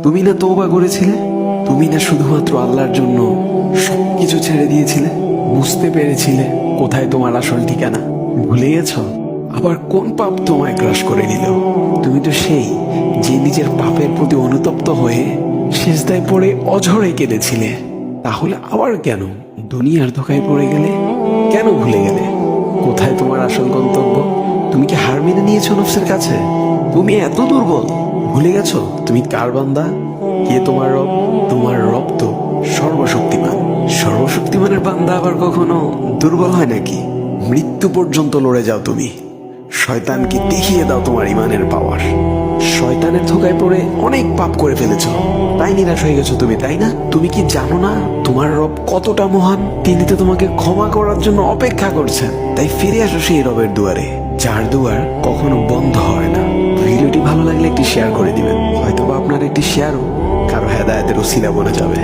তুমি না তওবা করেছিলে? তুমি না শুধুমাত্র আল্লাহর জন্য সবকিছু ছেড়ে দিয়েছিলে? বুঝতে পেরেছিলে কোথায় তোমার আসল ঠিকানা? ভুলে গেছো? আবার কোন পাপ তোমায় গ্রাস করে নিল? তুমি তো সেই যে নিজের পাপের প্রতি অনুতপ্ত হয়ে সিজদায় পড়ে অঝরে কেঁদেছিলে। তাহলে আবার কেন দুনিয়ার ধোকায় পড়ে গেলে? কেন ভুলে গেলে কোথায় তোমার আসল গন্তব্য? তুমি কি হার মেনে নিয়েছো নফসের কাছে? তুমি এত দুর্বল? ভুলে গেছো তুমি কার বান্দা? কে তোমার রব? তোমার রব তো সর্বশক্তিমান। সর্বশক্তিমানের বান্দা আবার কখনো দুর্বল হয় নাকি? মৃত্যু পর্যন্ত লড়ে যাও তুমি। শয়তানকে দেখিয়ে দাও তোমার ইমানের পাওয়ার। শয়তানের ধোকায় পড়ে অনেক পাপ করে ফেলেছো, তাই নিরাশ হয়ে গেছো তুমি, তাই না? তুমি কি জানো না তোমার রব কতটা মহান? তিনি তো তোমাকে ক্ষমা করার জন্য অপেক্ষা করছেন। তাই ফিরে আসো সেই রবের দুয়ারে, যার দুয়ার কখনো বন্ধ হয় না। ভিডিওটি ভালো লাগলে একটি শেয়ার করে দিবেন, হয়তোবা আপনার একটি শেয়ারও কারো হেদায়েতের উসিলা বনে যাবে।